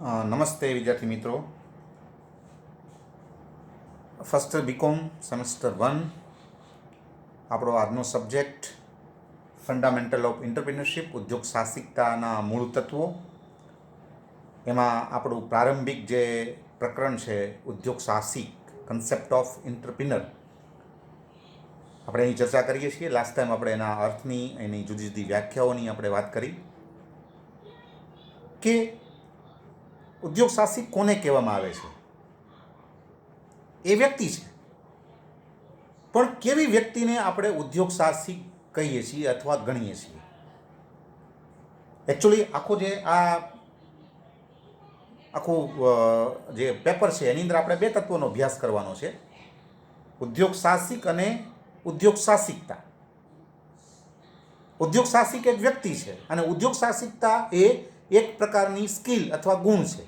નમસ્તે વિદ્યાર્થી મિત્રો. ફર્સ્ટ બીકોમ સેમેસ્ટર 1 આપણો આજનો સબ્જેક્ટ ફંડામેન્ટલ ઓફ એન્ટરપ્રિન્યોરશિપ, ઉદ્યોગ સાહસિકતાના મૂળ તત્વો. એમાં આપણું પ્રારંભિક જે પ્રકરણ છે ઉદ્યોગ સાહસિક, કન્સેપ્ટ ઓફ એન્ટરપ્રિનર, આપણે એની ચર્ચા કરીએ છીએ. લાસ્ટ ટાઈમ આપણે એના અર્થની, એની જુદી જુદી વ્યાખ્યાઓની આપણે વાત કરી કે ઉદ્યોગ સાહસિક કોને કહેવામાં આવે છે. એ વ્યક્તિ છે, પણ કેવી વ્યક્તિને આપણે ઉદ્યોગ સાહસિક કહીએ છીએ અથવા ગણીએ છીએ. એકચ્યુઅલી આખું જે પેપર છે એની અંદર આપણે બે તત્વોનો અભ્યાસ કરવાનો છે: ઉદ્યોગ સાહસિક અને ઉદ્યોગ સાહસિકતા. ઉદ્યોગ સાહસિક એક વ્યક્તિ છે અને ઉદ્યોગ સાહસિકતા એ એક પ્રકારની સ્કિલ અથવા ગુણ છે.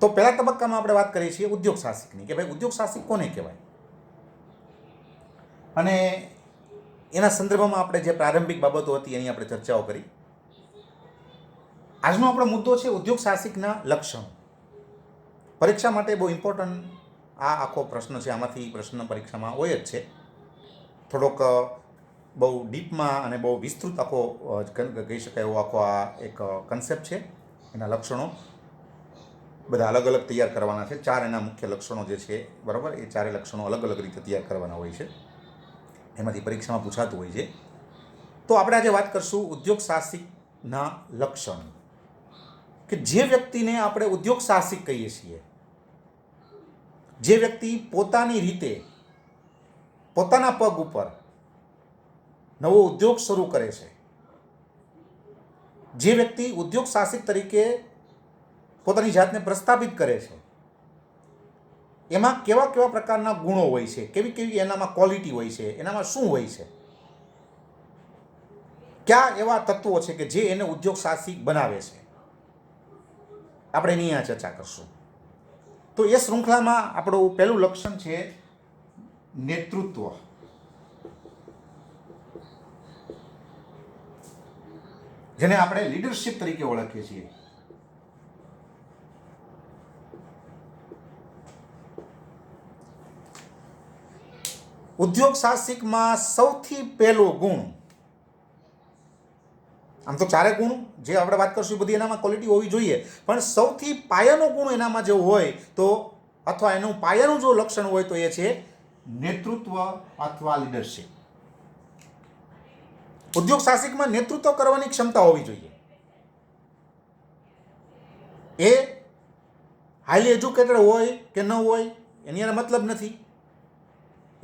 તો પહેલા તબક્કામાં આપણે વાત કરીએ છીએ ઉદ્યોગ સાહસિકની, કે ભાઈ ઉદ્યોગ સાહસિક કોને કહેવાય. અને એના સંદર્ભમાં આપણે જે પ્રારંભિક બાબતો હતી એની આપણે ચર્ચાઓ કરી. આજનો આપણો મુદ્દો છે ઉદ્યોગ સાહસિકના લક્ષણો. પરીક્ષા માટે બહુ ઇમ્પોર્ટન્ટ આ આખો પ્રશ્ન છે. આમાંથી પ્રશ્ન પરીક્ષામાં હોય જ છે. થોડોક બહુ ડીપમાં અને બહુ વિસ્તૃત આખો કહી શકાય એવો આખો આ એક કન્સેપ્ટ છે. એના લક્ષણો બધા અલગ અલગ તૈયાર કરવાના છે. 4 એના મુખ્ય લક્ષણો જે છે, બરાબર, એ 4 લક્ષણો અલગ અલગ રીતે તૈયાર કરવાના હોય છે. એમાંથી પરીક્ષામાં પૂછાતું હોય છે. તો આપણે આજે વાત કરશું ઉદ્યોગ સાહસિકના લક્ષણ, કે જે વ્યક્તિને આપણે ઉદ્યોગ સાહસિક કહીએ છીએ, જે વ્યક્તિ પોતાની રીતે પોતાના પગ ઉપર નવો ઉદ્યોગ શરૂ કરે છે, જે વ્યક્તિ ઉદ્યોગ સાહસિક તરીકે પોતાની જાતને પ્રસ્થાપિત કરે છે, એમાં કેવા કેવા પ્રકારના ગુણો હોય છે, કેવી કેવી એનામાં ક્વોલિટી હોય છે, એનામાં શું હોય છે, કયા એવા તત્વો છે કે જે એને ઉદ્યોગ સાહસિક બનાવે છે, આપણે એની આ ચર્ચા કરશું. તો એ શૃંખલામાં આપણું પહેલું લક્ષણ છે નેતૃત્વ. જેને આપણે લીડરશિપ તરીકે ઓળખીએ છીએ. ઉદ્યોગ સાહસિકમાં સૌથી પહેલો ગુણ, આમ તો 4 ગુણ જે આપણે વાત કરશું બધી એનામાં ક્વોલિટી હોવી જોઈએ, પણ સૌથી પાયાનો ગુણ એનામાં જો હોય તો, અથવા એનું પાયાનું જો લક્ષણ હોય તો એ છે નેતૃત્વ અથવા લીડરશિપ. ઉદ્યોગ સાહસિકમાં નેતૃત્વ કરવાની ક્ષમતા હોવી જોઈએ. એ હાઈલી એજ્યુકેટેડ હોય કે ન હોય એની એનો મતલબ નથી.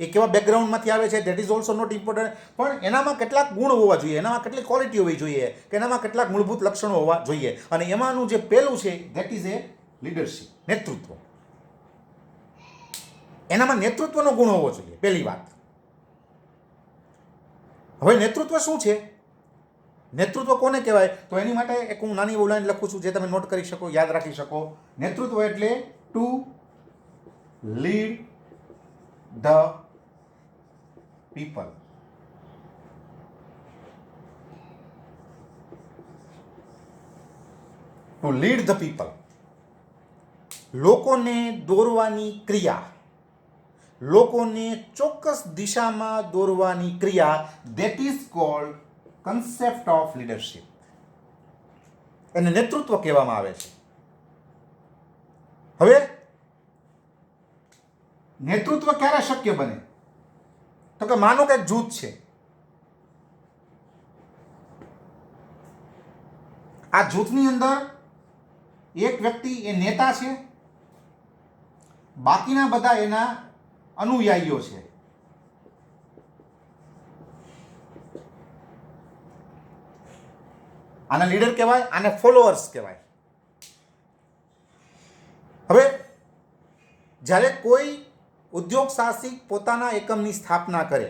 એ કેવા બેકગ્રાઉન્ડમાંથી આવે છે that is also not important. પણ એનામાં કેટલાક ગુણ હોવા જોઈએ, એનામાં કેટલી ક્વોલિટી હોવી જોઈએ, કે એનામાં કેટલાક મૂળભૂત લક્ષણો હોવા જોઈએ. અને એમાંનું જે પહેલું છે ધેટ ઇઝ એ લીડરશિપ, નેતૃત્વ. એનામાં નેતૃત્વનો ગુણ હોવો જોઈએ, પહેલી વાત. હવે નેતૃત્વ શું છે, નેતૃત્વ કોને કહેવાય, તો એની માટે એક હું નાની લાઈન લખું છું જે તમે નોટ કરી શકો, યાદ રાખી શકો. નેતૃત્વ એટલે two lead the people. To lead the people. લોકોને દોરવાની ક્રિયા, લોકોને ચોક્કસ દિશામાં દોરવાની ક્રિયા, that is called concept of leadership. એને નેતૃત્વ કહેવામાં આવે છે. હવે નેતૃત્વ ક્યારે શક્ય બને, તો કે માનો કે એક જૂથ છે. આ જૂથની અંદર એક વ્યક્તિ એ નેતા છે, બાકીના બધા એના અનુયાયીઓ છે. આને લીડર કહેવાય, આને ફોલોઅર્સ કહેવાય. હવે જ્યારે કોઈ ઉદ્યોગ સાહસિક પોતાના એકમની સ્થાપના કરે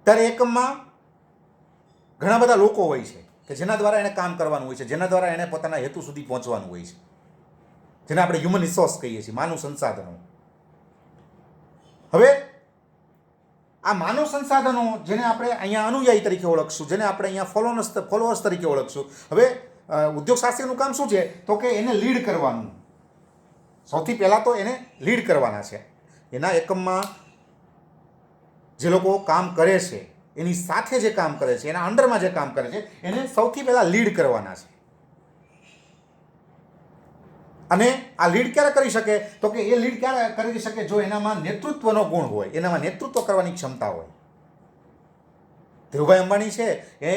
ત્યારે એકમમાં ઘણા બધા લોકો હોય છે કે જેના દ્વારા એને કામ કરવાનું હોય છે, જેના દ્વારા એને પોતાના હેતુ સુધી પહોંચવાનું હોય છે, જેને આપણે હ્યુમન રિસોર્સ કહીએ છીએ, માનવ સંસાધનો. હવે આ માનવ સંસાધનો જેને આપણે અહીંયા અનુયાયી તરીકે ઓળખશું, જેને આપણે અહીંયા ફોલોઅર્સ તરીકે ઓળખશું. હવે ઉદ્યોગ સાહસિકનું કામ શું છે તો કે એને લીડ કરવાનું. સૌથી પહેલાં તો એને લીડ કરવાના છે. એના એકમમાં જે લોકો કામ કરે છે, એની સાથે જે કામ કરે છે, એના અંડરમાં જે કામ કરે છે, એને સૌથી પહેલાં લીડ કરવાના છે. અને આ લીડ ક્યારે કરી શકે તો કે એ લીડ ક્યારે કરી શકે જો એનામાં નેતૃત્વનો ગુણ હોય, એનામાં નેતૃત્વ કરવાની ક્ષમતા હોય. ધીરુભાઈ અંબાણી છે એ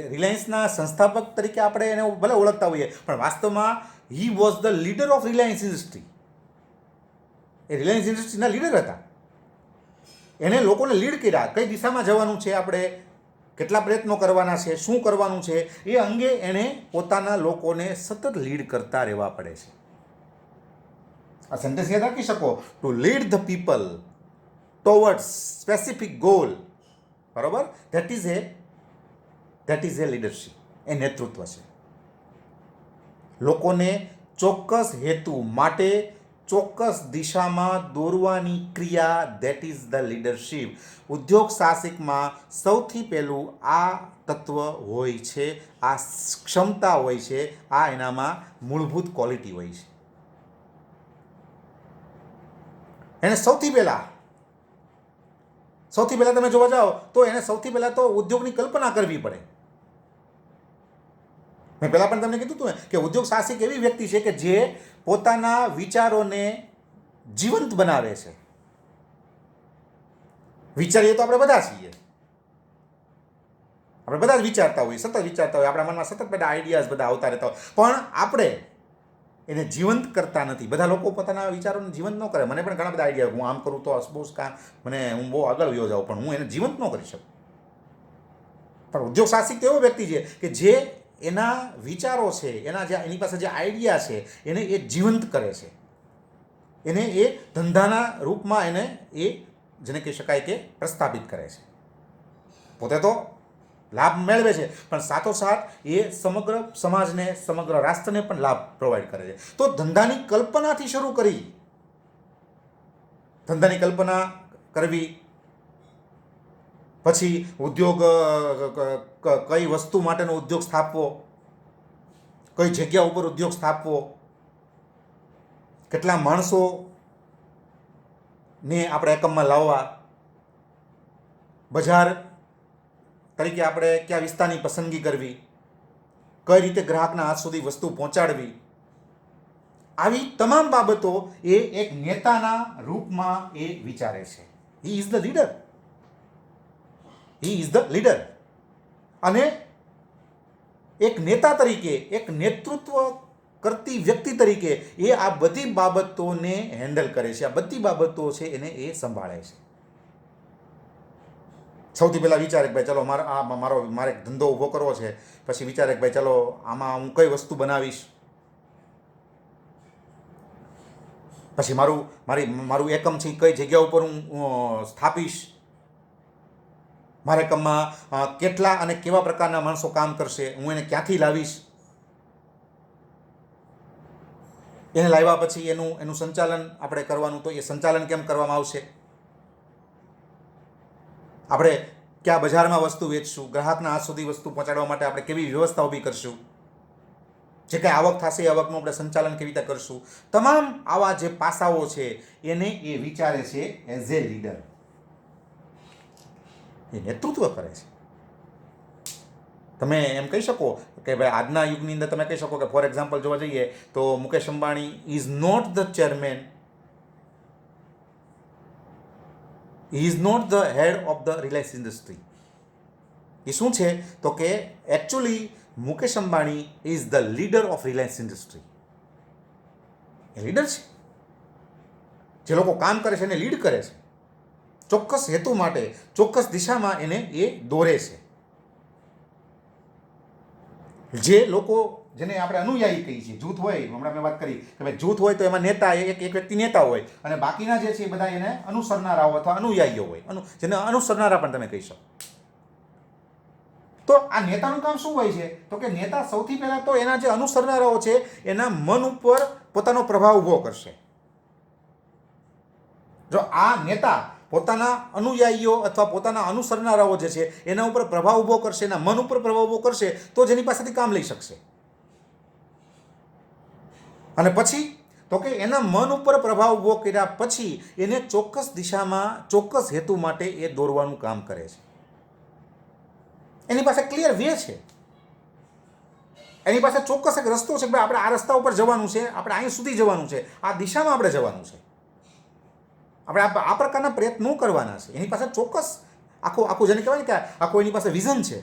રિલાયન્સના સંસ્થાપક તરીકે આપણે એને ભલે ઓળખતા હોઈએ, પણ વાસ્તવમાં he was the leader of Reliance industry. એ રિલાયન્સ ઇન્ડસ્ટ્રીના લીડર હતા. એણે લોકોને લીડ કર્યા, કઈ દિશામાં જવાનું છે, આપણે કેટલા પ્રયત્નો કરવાના છે, શું કરવાનું છે, એ અંગે એણે પોતાના લોકોને સતત લીડ કરતા રહેવા પડે છે. આ સેન્ટેન્સ યાદ રાખી શકો, to lead the people towards specific goal. બરોબર? That is a leadership. એ નેતૃત્વ છે. લોકોને ચોક્કસ હેતુ માટે ચોક્કસ દિશામાં દોરવાની ક્રિયા, ધેટ ઇઝ ધ લીડરશિપ. ઉદ્યોગ સાહસિકમાં સૌથી પહેલું આ તત્વ હોય છે, આ ક્ષમતા હોય છે, આ એનામાં મૂળભૂત ક્વોલિટી હોય છે. એને સૌથી પહેલાં તમે જોવા જાઓ તો એને સૌથી પહેલાં તો ઉદ્યોગની કલ્પના કરવી પડે. મેં પહેલાં પણ તમને કીધું હતું કે ઉદ્યોગ સાહસિક એવી વ્યક્તિ છે કે જે પોતાના વિચારોને જીવંત બનાવે છે. વિચારીએ તો આપણે બધા છીએ, આપણે બધા જ વિચારતા હોઈએ, સતત વિચારતા હોઈએ, આપણા મનમાં સતત બધા આઈડિયાઝ બધા આવતા રહેતા હોય, પણ આપણે એને જીવંત કરતા નથી. બધા લોકો પોતાના વિચારોને જીવંત ન કરે. મને પણ ઘણા બધા આઈડિયા, હું આમ કરું તો બહુ કામ, હું બહુ આગળ વયો જાઉં, પણ હું એને જીવંત ન કરી શકું. પણ ઉદ્યોગ સાહસિક એવો વ્યક્તિ છે કે જે એના વિચારો છે, એની પાસે જે આઈડિયા છે, એને એ જીવંત કરે છે. એને એ ધંધાના રૂપમાં એને જેને કહી શકાય કે પ્રસ્થાપિત કરે છે. પોતે તો લાભ મેળવે છે, પણ સાથોસાથ એ સમગ્ર સમાજને, સમગ્ર રાષ્ટ્રને પણ લાભ પ્રોવાઈડ કરે છે. તો ધંધાની કલ્પનાથી શરૂ કરી, ધંધાની કલ્પના કરવી, પછી ઉદ્યોગ, કઈ વસ્તુ માટેનો ઉદ્યોગ સ્થાપવો, કઈ જગ્યા ઉપર ઉદ્યોગ સ્થાપવો, કેટલા માણસોને આપણે એકમમાં લાવવા, બજાર તરીકે આપણે કયા વિસ્તારની પસંદગી કરવી, કઈ રીતે ગ્રાહકના હાથ સુધી વસ્તુ પહોંચાડવી, આવી તમામ બાબતો એ એક નેતાના રૂપમાં એ વિચારે છે. હી ઇઝ ધ લીડર. અને એક નેતા તરીકે, એક નેતૃત્વ કરતી વ્યક્તિ તરીકે એ આ બધી બાબતોને હેન્ડલ કરે છે. આ બધી બાબતો છે એને એ સંભાળે છે. સૌથી પહેલાં વિચારે કે ભાઈ ચલો મારે એક ધંધો ઊભો કરવો છે. પછી વિચારે કે ભાઈ ચલો આમાં હું કઈ વસ્તુ બનાવીશ, પછી મારું એકમ છે કઈ જગ્યા ઉપર હું સ્થાપીશ, મારા એકમમાં કેટલા અને કેવા પ્રકારના માણસો કામ કરશે, હું એને ક્યાંથી લાવીશ, એને લાવ્યા પછી એનું સંચાલન આપણે કરવાનું, તો એ સંચાલન કેમ કરવામાં આવશે, આપણે કયા બજારમાં વસ્તુ વેચશું, ગ્રાહકના હાથ સુધી વસ્તુ પહોંચાડવા માટે આપણે કેવી વ્યવસ્થા ઊભી કરશું, જે કંઈ આવક થશે એ આવકનું આપણે સંચાલન કેવી રીતે કરશું. તમામ આવા જે પાસાઓ છે એને એ વિચારે છે એઝ એ લીડર. એ નેતૃત્વ કરે છે. તમે એમ કહી શકો કે ભાઈ આજના યુગની અંદર તમે કહી શકો કે ફોર એક્ઝામ્પલ જોવા જઈએ તો Mukesh Ambani is not the chairman, he is not the head of the Reliance industry. એ શું છે તો કે actually Mukesh Ambani is the leader of Reliance industry. એ લીડર છે. જે લોકો કામ કરે છે એને લીડ કરે છે. ચોક્કસ હેતુ માટે, ચોક્કસ દિશામાં એને એ દોરે છે. જે લોકો, જેને આપણે અનુયાયી કહીએ છીએ, જૂથ હોય, હમણાં મેં વાત કરી કે ભાઈ જૂથ હોય તો એમાં નેતા, એક વ્યક્તિ નેતા હોય અને બાકીના જે છે એ બધા એને અનુસરનારાઓ અથવા અનુયાયીઓ હોય, જેને અનુસરનારા પણ તમે કહી શકો. તો આ નેતાનું કામ શું હોય છે તો કે નેતા સૌથી પહેલાં તો એના જે અનુસરનારાઓ છે એના મન ઉપર પોતાનો પ્રભાવ ઊભો કરશે. જો આ નેતા પોતાના અનુયાયીઓ અથવા પોતાના અનુસરનારાઓ જે છે એના ઉપર પ્રભાવ ઊભો કરશે, એના મન ઉપર પ્રભાવ ઊભો કરશે, તો જેની પાસેથી કામ લઈ શકશે. અને પછી તો કે એના મન ઉપર પ્રભાવ ઊભો કર્યા પછી એને ચોક્કસ દિશામાં ચોક્કસ હેતુ માટે એ દોરવાનું કામ કરે છે. એની પાસે ક્લિયર વે છે, એની પાસે ચોક્કસ એક રસ્તો છે કે ભાઈ આપણે આ રસ્તા ઉપર જવાનું છે, આપણે અહીં સુધી જવાનું છે, આ દિશામાં આપણે જવાનું છે, આપણે આ પ્રકારના પ્રયત્નો કરવાના છે. એની પાસે ચોક્કસ આખું જેને કહેવાય ને કે આખું એની પાસે વિઝન છે.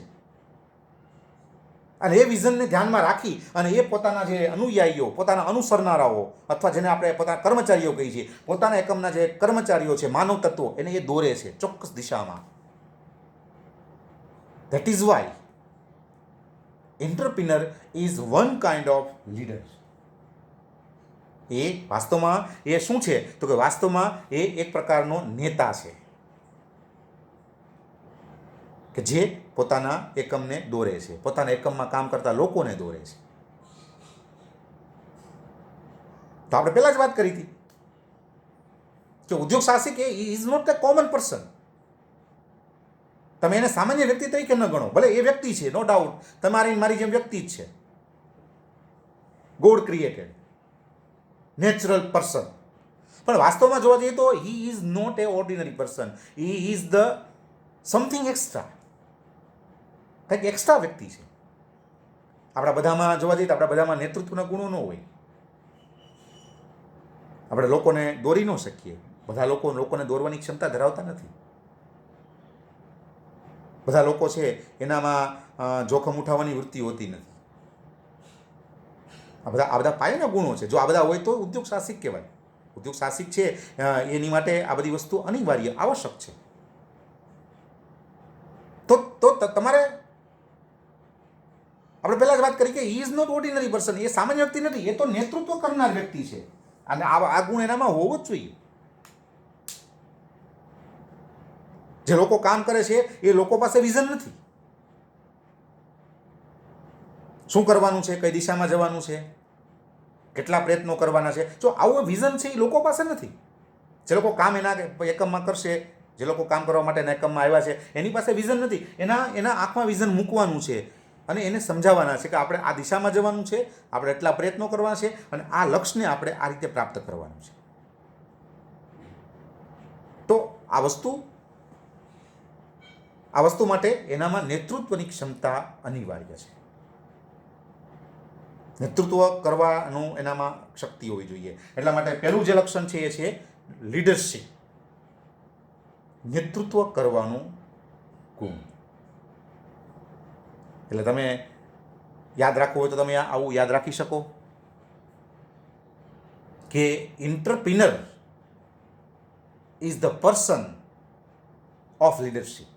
અને એ વિઝનને ધ્યાનમાં રાખી અને એ પોતાના જે અનુયાયીઓ, પોતાના અનુસરનારાઓ અથવા જેને આપણે પોતાના કર્મચારીઓ કહીએ છીએ, પોતાના એકમના જે કર્મચારીઓ છે, માનવ તત્વો, એને એ દોરે છે ચોક્કસ દિશામાં. That is why entrepreneur is one kind of leader. એ વાસ્તવમાં એ શું છે તો કે વાસ્તવમાં એ એક પ્રકારનો નેતા છે કે જે પોતાના એકમને દોરે છે, પોતાના એકમમાં કામ કરતા લોકોને દોરે છે. તો આપણે પહેલા જ વાત કરી હતી કે ઉદ્યોગ સાહસિક એ is not a common person. તમે એને સામાન્ય વ્યક્તિ તરીકે ન ગણો, ભલે એ વ્યક્તિ છે, નો ડાઉટ, તમારી મારી જેમ વ્યક્તિ જ છે, ગોડ ક્રિએટેડ નેચરલ પર્સન. પણ વાસ્તવમાં જોવા જઈએ તો he is not a ordinary person, he is the something extra, કંઈક એક્સ્ટ્રા વ્યક્તિ છે. આપણા બધામાં જોવા જઈએ તો આપણા બધામાં નેતૃત્વના ગુણો ન હોય, આપણે લોકોને દોરી ન શકીએ, બધા લોકોને દોરવાની ક્ષમતા ધરાવતા નથી. બધા લોકો છે એનામાં જોખમ ઉઠાવવાની વૃત્તિ હોતી નથી. આ બધા પાયાના ગુણો છે. જો આ બધા હોય તો ઉદ્યોગ સાહસિક કહેવાય. ઉદ્યોગ સાહસિક છે એની માટે આ બધી વસ્તુ અનિવાર્ય આવશ્યક છે. તો તમારે આપણે પહેલા જ વાત કરી કે he is not ordinary person. એ સામાન્ય વ્યક્તિ નથી, એ તો નેતૃત્વ કરનાર વ્યક્તિ છે. અને આ ગુણ એનામાં હોવો જ જોઈએ. જે લોકો કામ કરે છે એ લોકો પાસે વિઝન નથી. શું કરવાનું છે, કઈ દિશામાં જવાનું છે, કેટલા પ્રયત્નો કરવાના છે, જો આવું વિઝન છે એ લોકો પાસે નથી. જે લોકો કામ એના એકમમાં કરશે, જે લોકો કામ કરવા માટેના એકમમાં આવ્યા છે, એની પાસે વિઝન નથી. એના આંખમાં વિઝન મૂકવાનું છે અને એને સમજાવવાના છે કે આપણે આ દિશામાં જવાનું છે, આપણે એટલા પ્રયત્નો કરવાના છે અને આ લક્ષ્યને આપણે આ રીતે પ્રાપ્ત કરવાનું છે. તો આ વસ્તુ માટે એનામાં નેતૃત્વની ક્ષમતા અનિવાર્ય છે. નેતૃત્વ કરવાનું એનામાં શક્તિ હોવી જોઈએ. એટલા માટે પહેલું જે લક્ષણ છે એ છે લીડરશિપ, નેતૃત્વ કરવાનું ગુણ. એટલે તમે યાદ રાખવું હોય તો તમે આવું યાદ રાખી શકો કે entrepreneur is the person of leadership.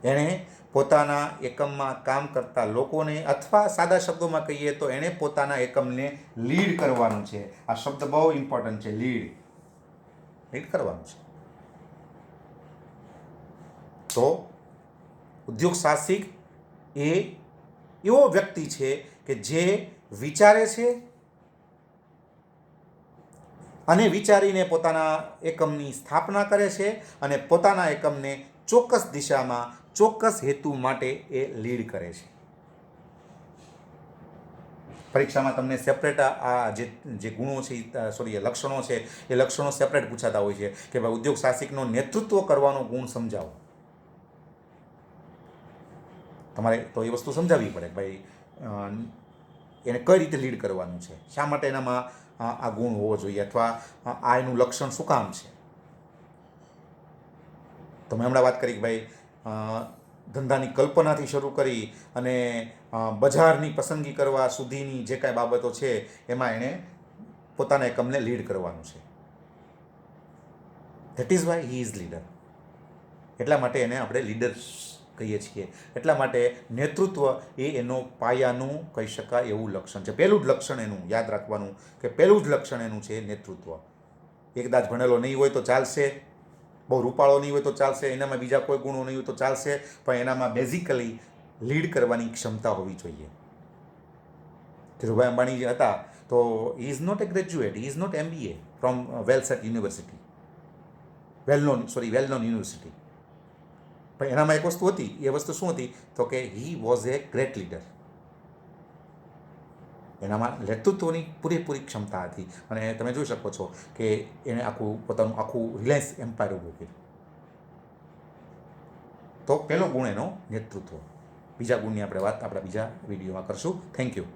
એણે પોતાના એકમમાં કામ કરતા લોકોને, અથવા સાદા શબ્દોમાં કહીએ તો એણે પોતાના એકમને લીડ કરવાનું છે. આ શબ્દ બહુ ઇમ્પોર્ટન્ટ છે, લીડ કરવાનું છે. તો ઉદ્યોગ સાહસિક એ એવો વ્યક્તિ છે કે જે વિચારે છે અને વિચારીને પોતાના એકમની સ્થાપના કરે છે અને પોતાના એકમને ચોક્કસ દિશામાં ચોક્કસ હેતુ માટે એ લીડ કરે છે. પરીક્ષામાં તમને સેપરેટ આ જે ગુણો છે, લક્ષણો છે, એ લક્ષણો સેપરેટ પૂછાતા હોય છે કે ભાઈ ઉદ્યોગ સાહસિકનો નેતૃત્વ કરવાનો ગુણ સમજાવો. તમારે તો એ વસ્તુ સમજાવવી પડે ભાઈ એને કઈ રીતે લીડ કરવાનું છે, શા માટે એનામાં આ ગુણ હોવો જોઈએ, અથવા આ એનું લક્ષણ શું કામ છે. તમે હમણાં વાત કરી કે ભાઈ ધંધાની કલ્પનાથી શરૂ કરી અને બજારની પસંદગી કરવા સુધીની જે કાંઈ બાબતો છે એમાં એણે પોતાના એકમને લીડ કરવાનું છે. That is Y he is leader. એટલા માટે એને આપણે લીડર્સ કહીએ છીએ. એટલા માટે નેતૃત્વ એ એનો પાયાનું કહી શકાય એવું લક્ષણ છે. પહેલું જ લક્ષણ એનું યાદ રાખવાનું કે પહેલું જ લક્ષણ એનું છે નેતૃત્વ. એ કદાચ ભણેલો નહીં હોય તો ચાલશે, બહુ રૂપાળો નહીં હોય તો ચાલશે, એનામાં બીજા કોઈ ગુણો નહીં હોય તો ચાલશે, પણ એનામાં બેઝિકલી લીડ કરવાની ક્ષમતા હોવી જોઈએ. ધીરુભાઈ અંબાણી જે હતા તો he is not a graduate, he is not MBA from well set university, well known university. પણ એનામાં એક વસ્તુ હતી, એ વસ્તુ શું હતી તો કે he was A great leader. એનામાં નેતૃત્વની પૂરેપૂરી ક્ષમતા હતી અને તમે જોઈ શકો છો કે એણે પોતાનું આખું રિલાયન્સ એમ્પાયર ઊભું કર્યું. તો પહેલો ગુણ એનો નેતૃત્વ. બીજા ગુણની આપણે વાત આપણા બીજા વિડીયોમાં કરશું. Thank you.